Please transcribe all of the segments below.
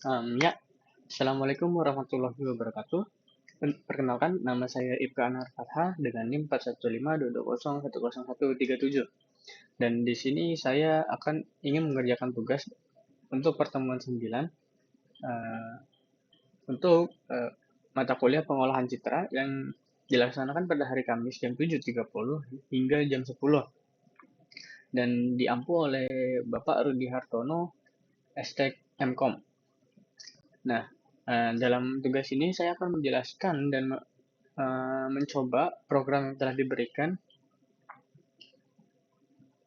Ya, Assalamualaikum warahmatullahi wabarakatuh. Perkenalkan, nama saya Ibka Anar Fathah dengan NIM 41522010137. Dan di sini saya akan ingin mengerjakan tugas untuk pertemuan 9 eh, untuk mata kuliah pengolahan citra yang dilaksanakan pada hari Kamis jam 7.30 hingga jam 10 dan diampu oleh Bapak Rudi Hartono, Estek Mkom. Nah, dalam tugas ini saya akan menjelaskan dan mencoba program yang telah diberikan,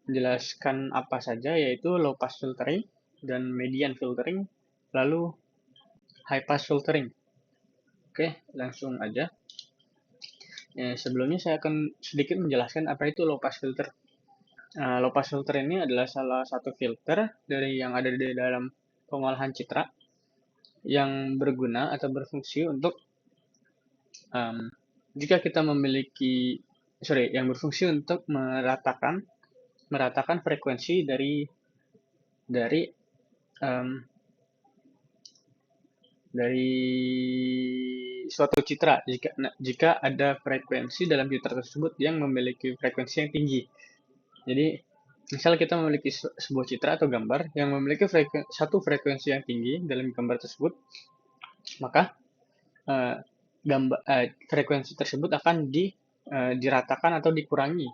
menjelaskan apa saja yaitu low pass filtering dan median filtering, lalu high pass filtering. Oke, langsung aja. Sebelumnya saya akan sedikit menjelaskan apa itu low pass filter. Low pass filter ini adalah salah satu filter dari yang ada di dalam pengolahan citra yang berguna atau berfungsi untuk um, jika kita memiliki yang berfungsi untuk meratakan frekuensi dari em, dari suatu citra jika ada frekuensi dalam citra tersebut yang memiliki frekuensi yang tinggi. Jadi misal kita memiliki sebuah citra atau gambar yang memiliki satu frekuensi yang tinggi dalam gambar tersebut, maka frekuensi tersebut akan diratakan atau dikurangi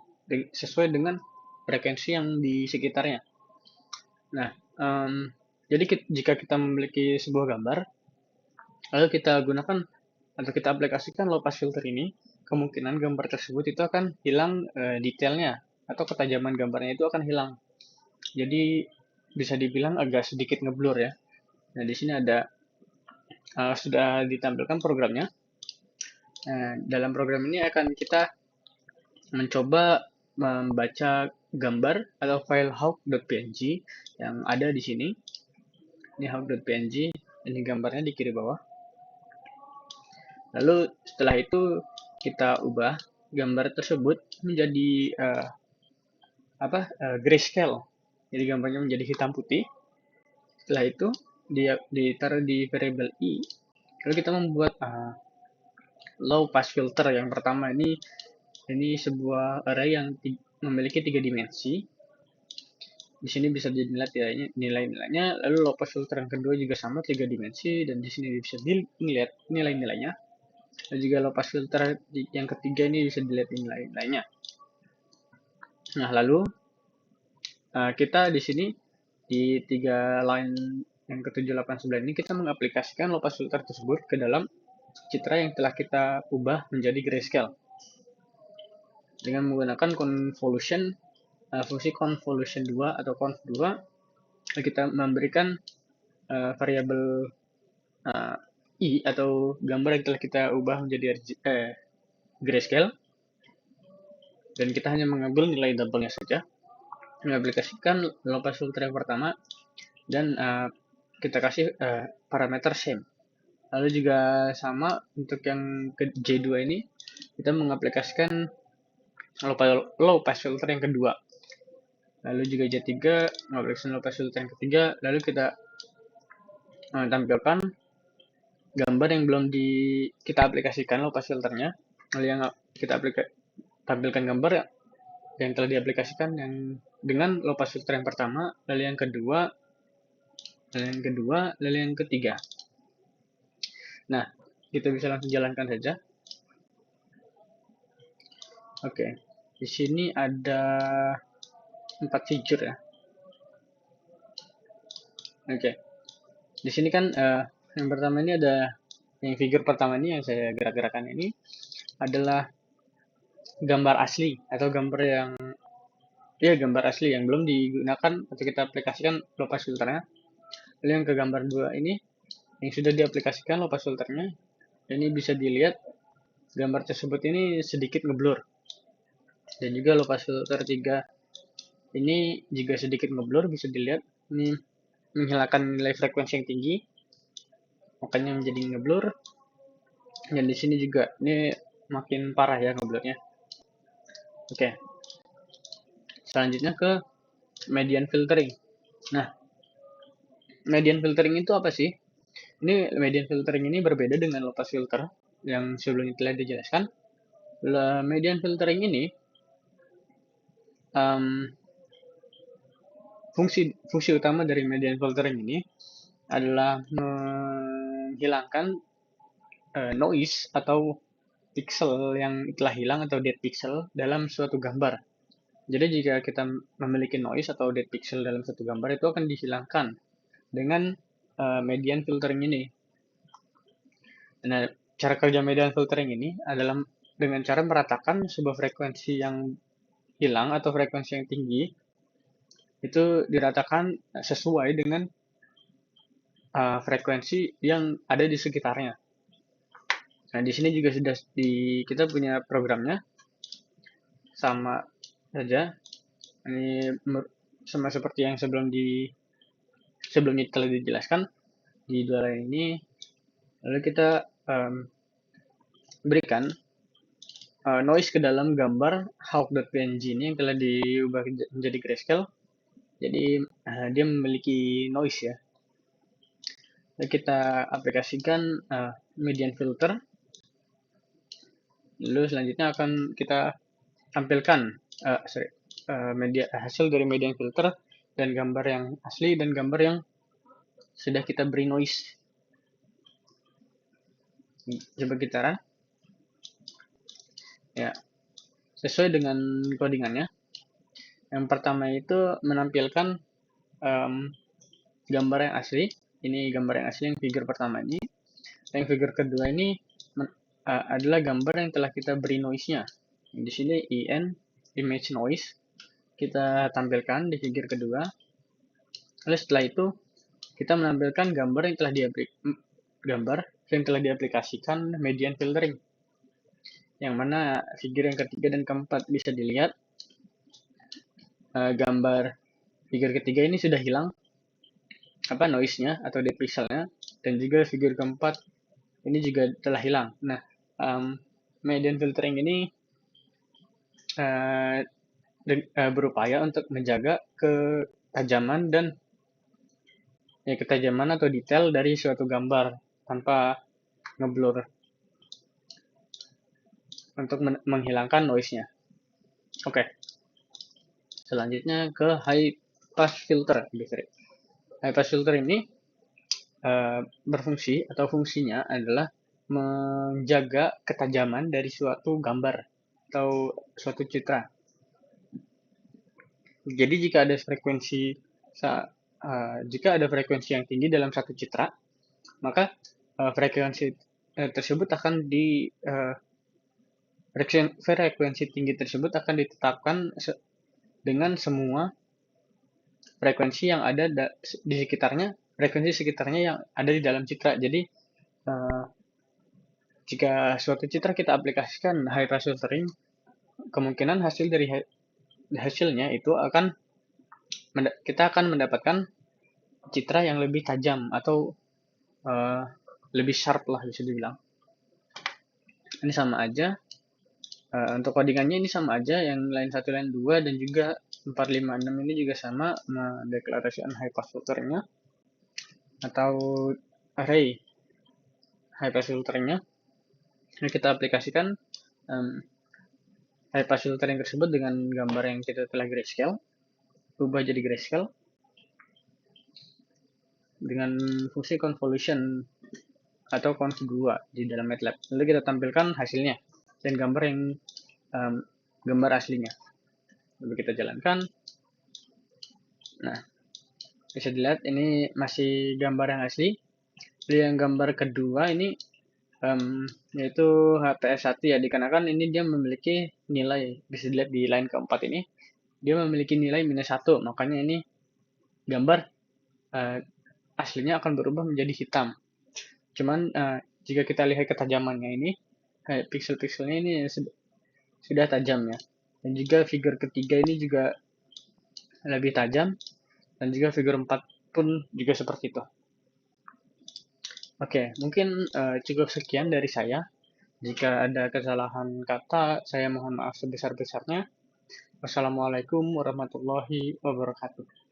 sesuai dengan frekuensi yang di sekitarnya. Nah, jadi jika kita memiliki sebuah gambar, lalu kita gunakan atau kita aplikasikan low pass filter ini, kemungkinan gambar tersebut itu akan hilang detailnya atau ketajaman gambarnya itu akan hilang. Jadi bisa dibilang agak sedikit ngeblur ya. Nah, di sini ada sudah ditampilkan programnya. Dalam program ini akan kita mencoba membaca gambar atau file hawk.png yang ada di sini. Ini hawk.png, ini gambarnya di kiri bawah. Lalu setelah itu kita ubah gambar tersebut menjadi grayscale. Jadi gambarnya menjadi hitam putih. Setelah itu dia ditaruh di variable i. Lalu kita membuat low pass filter yang pertama ini sebuah array yang memiliki 3 dimensi. Di sini bisa dilihat nilai-nilainya. Lalu low pass filter yang kedua juga sama 3 dimensi dan di sini bisa dilihat nilai-nilainya. Dan juga low pass filter yang ketiga ini bisa dilihat nilai-nilainya. Nah, lalu kita di sini di 3 line yang ke-7, 8, 9 ini kita mengaplikasikan low pass filter tersebut ke dalam citra yang telah kita ubah menjadi grayscale dengan menggunakan fungsi convolution 2 atau conv 2. Kita memberikan variabel i atau gambar yang telah kita ubah menjadi grayscale, dan kita hanya mengambil nilai double-nya saja, mengaplikasikan low pass filter yang pertama, dan kita kasih parameter same. Lalu juga sama untuk yang ke J2 ini, kita mengaplikasikan low pass filter yang kedua. Lalu juga J3 mengaplikasikan low pass filter yang ketiga. Lalu kita tampilkan gambar yang belum kita aplikasikan low pass filternya. Lalu yang kita tampilkan gambar yang telah diaplikasikan yang dengan low pass filter yang pertama, lalu yang kedua, lalu yang ketiga. Nah, kita bisa langsung jalankan saja. Oke, di sini ada 4 figur ya. Oke, di sini kan yang pertama ini ada yang figur pertama ini yang saya gerak-gerakan ini adalah gambar asli atau gambar asli yang belum digunakan atau kita aplikasikan low pass filternya. Lalu yang ke gambar 2 ini yang sudah diaplikasikan low pass filternya. Ini bisa dilihat gambar tersebut ini sedikit ngeblur. Dan juga low pass filter 3 ini juga sedikit ngeblur, bisa dilihat ini menghilangkan nilai frekuensi yang tinggi, makanya menjadi ngeblur. Dan di sini juga ini makin parah ya ngeblurnya. Oke, selanjutnya ke median filtering. Nah, median filtering itu apa sih? Ini median filtering ini berbeda dengan low pass filter yang sebelumnya telah dijelaskan. Median filtering ini fungsi utama dari median filtering ini adalah menghilangkan noise atau pixel yang telah hilang atau dead pixel dalam suatu gambar. Jadi jika kita memiliki noise atau dead pixel dalam satu gambar itu akan dihilangkan dengan median filtering ini. Nah, cara kerja median filtering ini adalah dengan cara meratakan sebuah frekuensi yang hilang atau frekuensi yang tinggi itu diratakan sesuai dengan frekuensi yang ada di sekitarnya. Nah, di sini juga sudah kita punya programnya sama saja. Ini sama seperti yang sebelumnya telah dijelaskan di dua line ini. Lalu kita berikan noise ke dalam gambar hawk.png ini yang telah diubah menjadi grayscale. Jadi dia memiliki noise ya. Lalu kita aplikasikan median filter. Lalu selanjutnya akan kita tampilkan hasil dari median filter dan gambar yang asli dan gambar yang sudah kita beri noise. Coba kita run. Ya, sesuai dengan codingannya. Yang pertama itu menampilkan gambar yang asli. Ini gambar yang asli yang figure pertama ini. Yang figure kedua ini adalah gambar yang telah kita beri noise-nya. Di sini image noise kita tampilkan di figure kedua. Lalu setelah itu kita menampilkan gambar yang telah diaplikasikan median filtering. Yang mana figure yang ketiga dan keempat bisa dilihat gambar figure ketiga ini sudah hilang noise-nya atau dead pixel-nya, dan juga figure keempat ini juga telah hilang. Nah, median filtering ini berupaya untuk menjaga ketajaman atau detail dari suatu gambar tanpa ngeblur untuk menghilangkan noise-nya. Oke. Selanjutnya ke high pass filter. High pass filter ini berfungsi atau fungsinya adalah menjaga ketajaman dari suatu gambar atau suatu citra. Jadi jika ada frekuensi yang tinggi dalam satu citra, maka frekuensi tersebut akan frekuensi tinggi tersebut akan ditetapkan dengan semua frekuensi yang ada di sekitarnya, frekuensi sekitarnya yang ada di dalam citra. Jadi jika suatu citra kita aplikasikan high pass filtering, kemungkinan hasilnya itu kita akan mendapatkan citra yang lebih tajam atau lebih sharp lah bisa dibilang. Ini sama aja. Untuk codingannya ini sama aja, yang line 1, line 2, dan juga 4, 5, 6 ini juga sama mendeklarasikan high pass filternya atau array high pass filternya. Ini kita aplikasikan high pass filtering tersebut dengan gambar yang kita telah grayscale, ubah jadi grayscale dengan fungsi convolution atau conv2 di dalam MATLAB. Lalu kita tampilkan hasilnya dan gambar aslinya. Lalu kita jalankan. Nah, bisa dilihat ini masih gambar yang asli. Lalu yang gambar kedua ini yaitu HPS1 ya, dikarenakan ini dia memiliki nilai, bisa dilihat di line keempat ini, dia memiliki nilai -1, makanya ini gambar aslinya akan berubah menjadi hitam. Cuman jika kita lihat ketajamannya ini, pixel-pixelnya ini sudah tajam ya. Dan juga figure ketiga ini juga lebih tajam, dan juga figure 4 pun juga seperti itu. Oke, mungkin cukup sekian dari saya. Jika ada kesalahan kata, saya mohon maaf sebesar-besarnya. Wassalamualaikum warahmatullahi wabarakatuh.